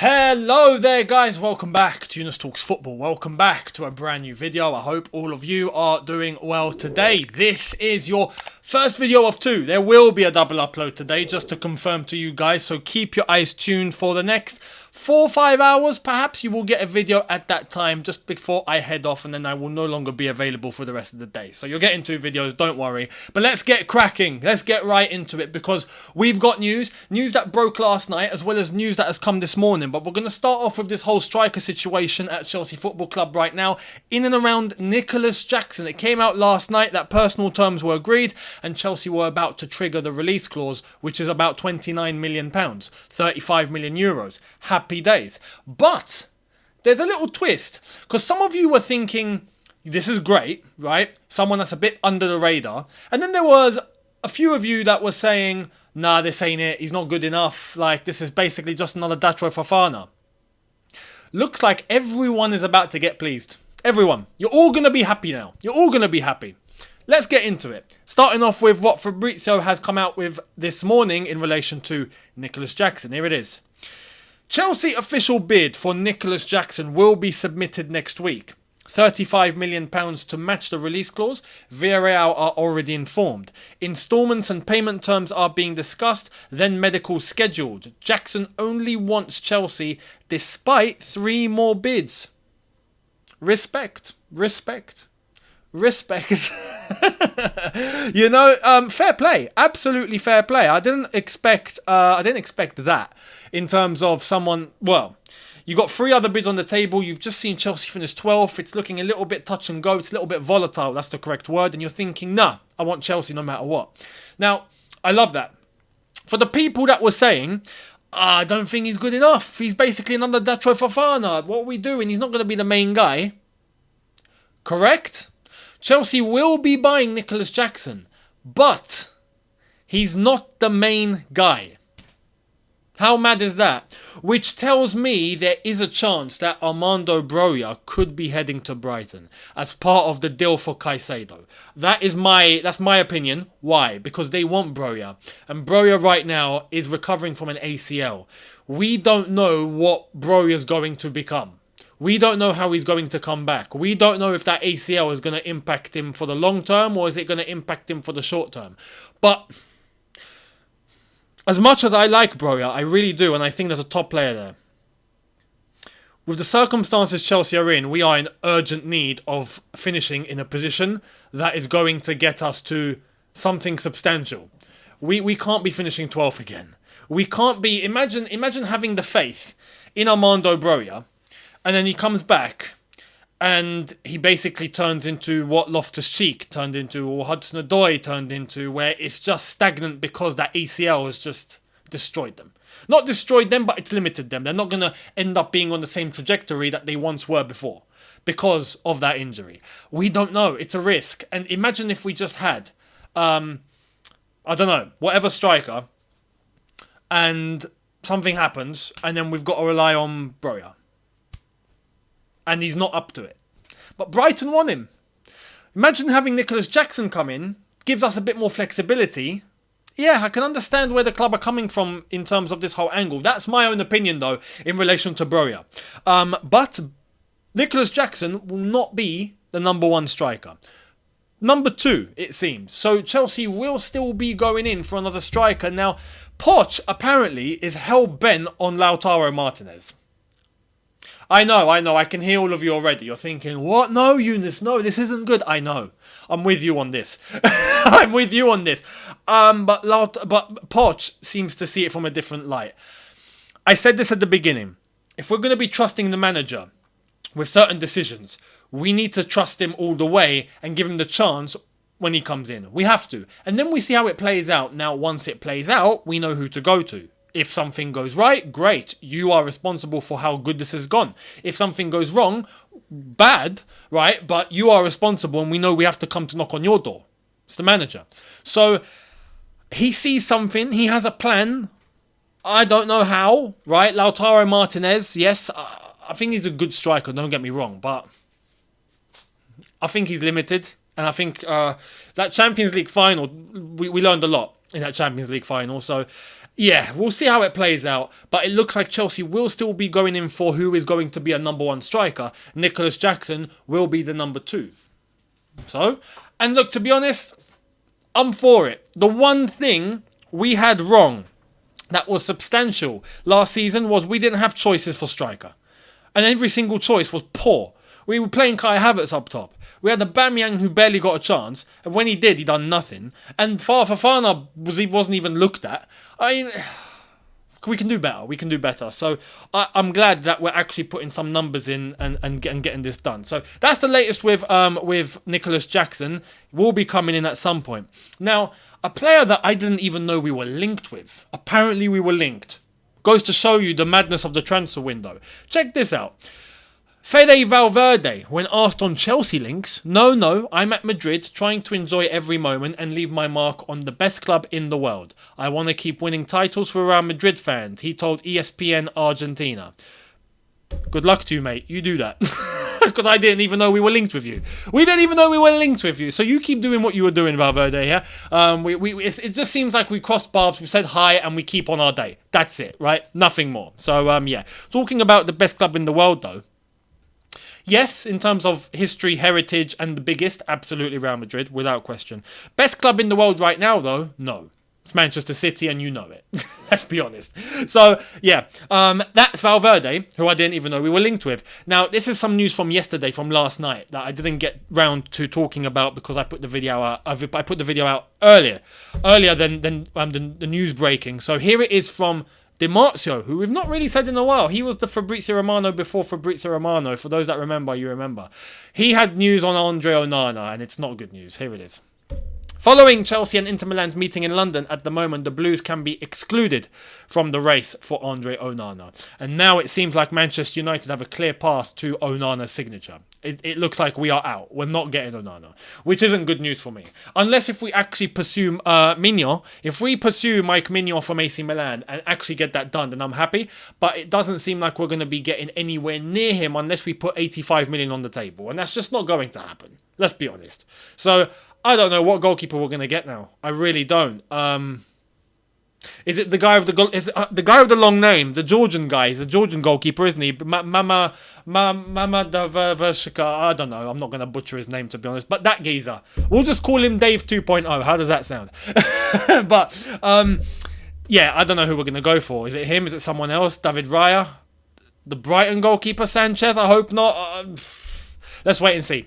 Hello there guys, welcome back to Younes Talks Football. Welcome back to a brand new video. I hope all of you are doing well today. This is your first video of two. There will be a double upload today just to confirm to you guys. So keep your eyes tuned for the next 4 or 5 hours. Perhaps you will get a video at that time just before I head off, and then I will no longer be available for the rest of the day. So you're getting 2 videos, don't worry. But let's get cracking. Let's get right into it because we've got news that broke last night as well as news that has come this morning. But we're going to start off with this whole striker situation at Chelsea Football Club right now in and around Nicolas Jackson. It came out last night that personal terms were agreed and Chelsea were about to trigger the release clause, which is about £29 million, 35 million euros. Happy days. But there's a little twist because some of you were thinking this is great, right? Someone that's a bit under the radar. And then there was a few of you that were saying, nah, this ain't it. He's not good enough. Like, this is basically just another Datro Fofana. Looks like everyone is about to get pleased. Everyone. You're all going to be happy now. You're all going to be happy. Let's get into it. Starting off with what Fabrizio has come out with this morning in relation to Nicolas Jackson. Here it is. Chelsea official bid for Nicolas Jackson will be submitted next week. £35 million to match the release clause. Villarreal are already informed. Instalments and payment terms are being discussed, then medicals scheduled. Jackson only wants Chelsea despite 3 more bids. Respect. You know, fair play. Absolutely fair play. I didn't expect that in terms of someone, well, you got 3 other bids on the table. You've just seen Chelsea finish 12th. It's looking a little bit touch and go. It's a little bit volatile. That's the correct word. And you're thinking, nah, I want Chelsea no matter what. Now, I love that. For the people that were saying, I don't think he's good enough. He's basically another Datro Fofana. What are we doing? He's not going to be the main guy. Correct? Chelsea will be buying Nicolas Jackson. But he's not the main guy. How mad is that? Which tells me there is a chance that Armando Broja could be heading to Brighton as part of the deal for Caicedo. That's my opinion. Why? Because they want Broja. And Broja right now is recovering from an ACL. We don't know what Broja's going to become. We don't know how he's going to come back. We don't know if that ACL is going to impact him for the long term or is it going to impact him for the short term. But as much as I like Broja, I really do, and I think there's a top player there. With the circumstances Chelsea are in, we are in urgent need of finishing in a position that is going to get us to something substantial. We can't be finishing 12th again. We can't be. Imagine having the faith in Armando Broja, and then he comes back, and he basically turns into what Loftus-Cheek turned into, or Hudson-Odoi turned into, where it's just stagnant because that ACL has just destroyed them. Not destroyed them, but it's limited them. They're not going to end up being on the same trajectory that they once were before because of that injury. We don't know. It's a risk. And imagine if we just had, I don't know, whatever striker, and something happens, and then we've got to rely on Broja. And he's not up to it. But Brighton want him. Imagine having Nicolas Jackson come in. Gives us a bit more flexibility. Yeah, I can understand where the club are coming from in terms of this whole angle. That's my own opinion, though, in relation to Broja. But Nicolas Jackson will not be the number 1 striker. Number 2, it seems. So Chelsea will still be going in for another striker. Now, Poch apparently is hell-bent on Lautaro Martinez. I know, I can hear all of you already. You're thinking, what? No, Younes, no, this isn't good. I know. I'm with you on this. But Poch seems to see it from a different light. I said this at the beginning. If we're going to be trusting the manager with certain decisions, we need to trust him all the way and give him the chance when he comes in. We have to. And then we see how it plays out. Now, once it plays out, we know who to go to. If something goes right, great. You are responsible for how good this has gone. If something goes wrong, bad, right? But you are responsible and we know we have to come to knock on your door. It's the manager. So he sees something. He has a plan. I don't know how, right? Lautaro Martinez, yes, I think he's a good striker. Don't get me wrong. But I think he's limited. And I think that Champions League final, we learned a lot in that Champions League final. So Yeah, we'll see how it plays out. But it looks like Chelsea will still be going in for who is going to be a number one striker. Nicolas Jackson will be the number two. So, and look, to be honest, I'm for it. The one thing we had wrong that was substantial last season was we didn't have choices for striker. And every single choice was poor. We were playing Kai Havertz up top. We had the Aubameyang who barely got a chance. And when he did, he done nothing. And Fofana wasn't even looked at. I mean, we can do better. We can do better. So I'm glad that we're actually putting some numbers in and getting this done. So that's the latest with Nicolas Jackson. Will be coming in at some point. Now, a player that I didn't even know we were linked with. Apparently we were linked. Goes to show you the madness of the transfer window. Check this out. Fede Valverde, when asked on Chelsea links, no, I'm at Madrid trying to enjoy every moment and leave my mark on the best club in the world. I want to keep winning titles for Real Madrid fans, he told ESPN Argentina. Good luck to you, mate. You do that. Because I didn't even know we were linked with you. We didn't even know we were linked with you. So you keep doing what you were doing, Valverde, yeah? It just seems like we crossed paths, we said hi, and we keep on our day. That's it, right? Nothing more. So, yeah. Talking about the best club in the world, though. Yes, in terms of history, heritage, and the biggest, absolutely Real Madrid, without question. Best club in the world right now, though? No. It's Manchester City, and you know it. Let's be honest. So, yeah, that's Valverde, who I didn't even know we were linked with. Now, this is some news from yesterday, from last night, that I didn't get round to talking about because I put the video out. I put the video out earlier than the news breaking. So here it is from Di Marzio, who we've not really said in a while. He was the Fabrizio Romano before Fabrizio Romano. For those that remember, you remember. He had news on Andre Onana, and it's not good news. Here it is. Following Chelsea and Inter Milan's meeting in London, at the moment the Blues can be excluded from the race for Andre Onana. And now it seems like Manchester United have a clear path to Onana's signature. It looks like we are out. We're not getting Onana, which isn't good news for me. Unless if we actually pursue Mignon. If we pursue Mike Mignon from AC Milan and actually get that done, then I'm happy. But it doesn't seem like we're going to be getting anywhere near him unless we put 85 million on the table. And that's just not going to happen. Let's be honest. So I don't know what goalkeeper we're going to get now. I really don't. Is it the guy with the guy with the long name? The Georgian guy. He's a Georgian goalkeeper, isn't he? Mama Davashika. I don't know. I'm not going to butcher his name, to be honest. But that geezer. We'll just call him Dave 2.0. How does that sound? But yeah, I don't know who we're going to go for. Is it him? Is it someone else? David Raya? The Brighton goalkeeper Sanchez? I hope not. Let's wait and see.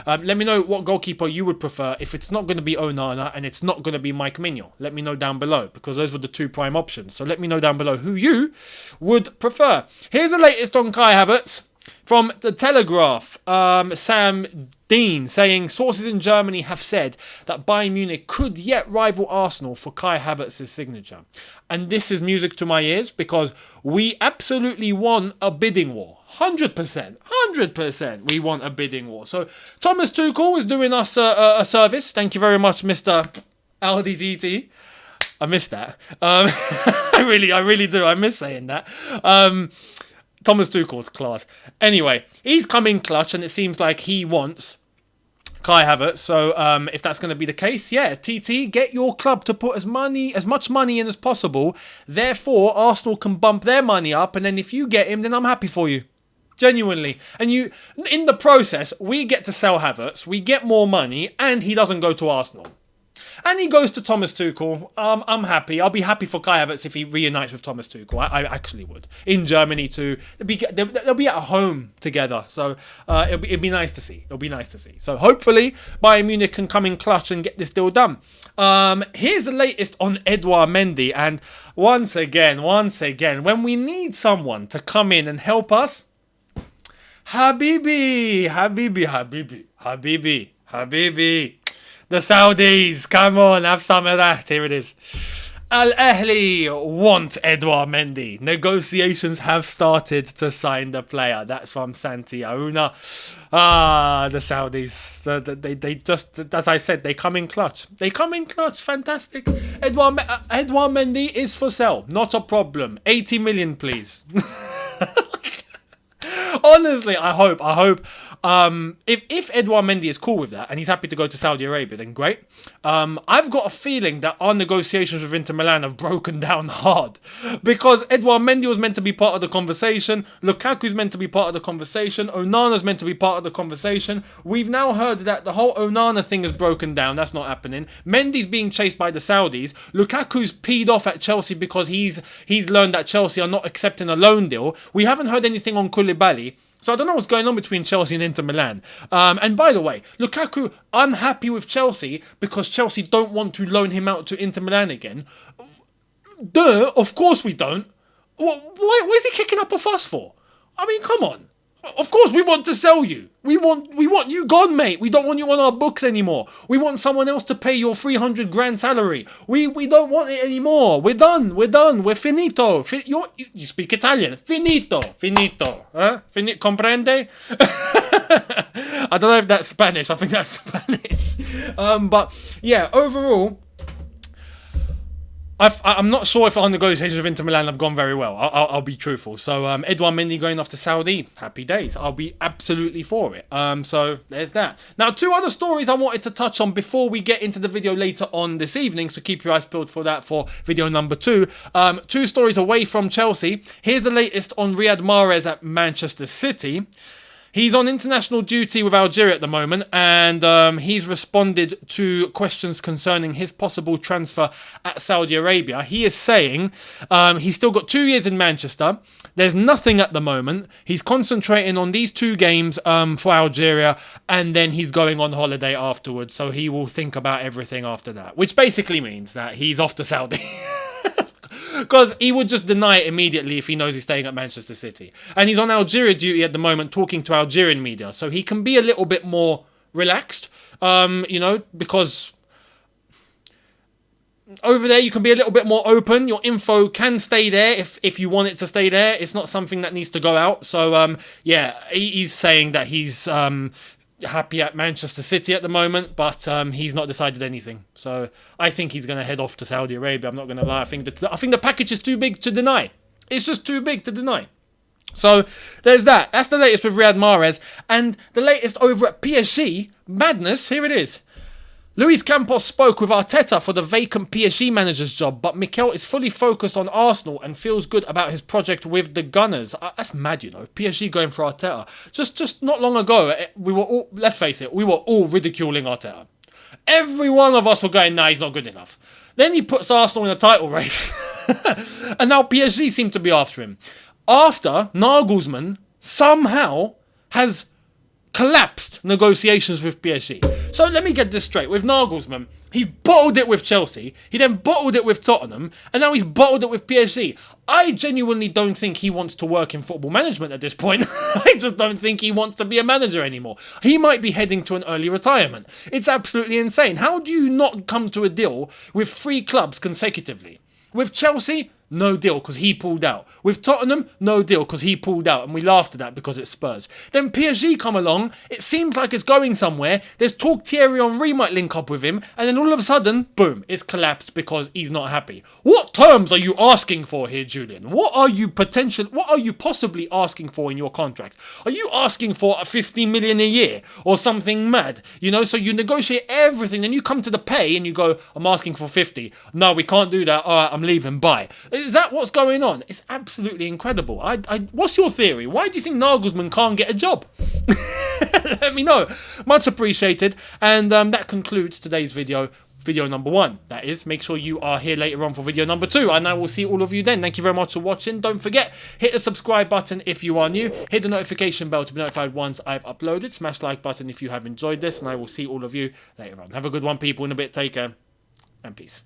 Let me know what goalkeeper you would prefer if it's not going to be Onana and it's not going to be Mike Mignon. Let me know down below, because those were the two prime options. So let me know down below who you would prefer. Here's the latest on Kai Havertz from The Telegraph. Sam Dean saying sources in Germany have said that Bayern Munich could yet rival Arsenal for Kai Havertz's signature. And this is music to my ears, because we absolutely want a bidding war. 100% we want a bidding war. So Thomas Tuchel is doing us a service. Thank you very much, Mr. LDGT. I miss that. I really do. I miss saying that. Thomas Tuchel's class. Anyway, he's come in clutch, and it seems like he wants Kai Havertz. So if that's going to be the case, yeah, TT, get your club to put as much money in as possible. Therefore, Arsenal can bump their money up, and then if you get him, then I'm happy for you. Genuinely. And you, in the process, we get to sell Havertz, we get more money, and he doesn't go to Arsenal. And he goes to Thomas Tuchel. I'm happy. I'll be happy for Kai Havertz if he reunites with Thomas Tuchel. I actually would. In Germany too. They'll be at home together. So it'll be nice to see. So hopefully Bayern Munich can come in clutch and get this deal done. Here's the latest on Edouard Mendy. And once again, when we need someone to come in and help us, Habibi. The Saudis, come on, have some of that. Here it is. Al Ahly want Edouard Mendy. Negotiations have started to sign the player. That's from Santi Auna. The Saudis. They just, as I said, they come in clutch. Fantastic. Edouard Mendy is for sale. Not a problem. 80 million, please. Honestly, I hope If Edouard Mendy is cool with that and he's happy to go to Saudi Arabia, then great. I've got a feeling that our negotiations with Inter Milan have broken down hard because Edouard Mendy was meant to be part of the conversation. Lukaku's meant to be part of the conversation. Onana's meant to be part of the conversation. We've now heard that the whole Onana thing has broken down. That's not happening. Mendy's being chased by the Saudis. Lukaku's peed off at Chelsea because he's learned that Chelsea are not accepting a loan deal. We haven't heard anything on Koulibaly. So I don't know what's going on between Chelsea and Inter Milan. And by the way, Lukaku unhappy with Chelsea because Chelsea don't want to loan him out to Inter Milan again. Duh, of course we don't. What is he kicking up a fuss for? I mean, come on. Of course we want to sell you. We want you gone, mate. We don't want you on our books anymore. We want someone else to pay your 300 grand salary. We don't want it anymore. We're done. We're finito. You speak Italian. Finito. Huh? Comprende? I don't know if that's Spanish. I think that's Spanish. But yeah, overall, I'm not sure if our negotiations with Inter Milan have gone very well. I'll be truthful. So Edouard Mendy going off to Saudi, happy days. I'll be absolutely for it. So there's that. Now, 2 other stories I wanted to touch on before we get into the video later on this evening. So keep your eyes peeled for that for video number 2. 2 stories away from Chelsea. Here's the latest on Riyad Mahrez at Manchester City. He's on international duty with Algeria at the moment, and he's responded to questions concerning his possible transfer at Saudi Arabia. He is saying he's still got 2 years in Manchester. There's nothing at the moment. He's concentrating on these 2 games for Algeria, and then he's going on holiday afterwards. So he will think about everything after that, which basically means that he's off to Saudi. Because he would just deny it immediately if he knows he's staying at Manchester City. And he's on Algeria duty at the moment talking to Algerian media. So he can be a little bit more relaxed, because over there you can be a little bit more open. Your info can stay there if you want it to stay there. It's not something that needs to go out. So, he's saying that he's happy at Manchester City at the moment, but he's not decided anything. So I think he's going to head off to Saudi Arabia. I'm not going to lie. I think the package is too big to deny. It's just too big to deny. So there's that. That's the latest with Riyad Mahrez. And the latest over at PSG, madness, here it is. Luis Campos spoke with Arteta for the vacant PSG manager's job, but Mikel is fully focused on Arsenal and feels good about his project with the Gunners. That's mad, PSG going for Arteta. Just not long ago, we were all, let's face it, we were all ridiculing Arteta. Every one of us were going, nah, he's not good enough. Then he puts Arsenal in a title race. And now PSG seem to be after him. After Nagelsmann somehow has collapsed negotiations with PSG. So let me get this straight. With Nagelsmann, he's bottled it with Chelsea. He then bottled it with Tottenham. And now he's bottled it with PSG. I genuinely don't think he wants to work in football management at this point. I just don't think he wants to be a manager anymore. He might be heading to an early retirement. It's absolutely insane. How do you not come to a deal with 3 clubs consecutively? With Chelsea, no deal because he pulled out. With Tottenham, no deal because he pulled out, and we laughed at that because it's Spurs. Then PSG come along, it seems like it's going somewhere, there's talk Thierry Henry might link up with him, and then all of a sudden, boom, it's collapsed because he's not happy. What terms are you asking for here, Julian? What are you possibly asking for in your contract? Are you asking for 15 million a year or something mad? So you negotiate everything, then you come to the pay and you go, I'm asking for 50. No, we can't do that. All right, I'm leaving. Bye. Is that what's going on? It's absolutely incredible. What's your theory? Why do you think Nagelsmann can't get a job? Let me know. Much appreciated. And that concludes today's video number 1. That is, make sure you are here later on for video number 2, and I will see all of you then. Thank you very much for watching. Don't forget, hit the subscribe button if you are new. Hit the notification bell to be notified once I've uploaded. Smash the like button if you have enjoyed this, and I will see all of you later on. Have a good one, people. In a bit, take care, and peace.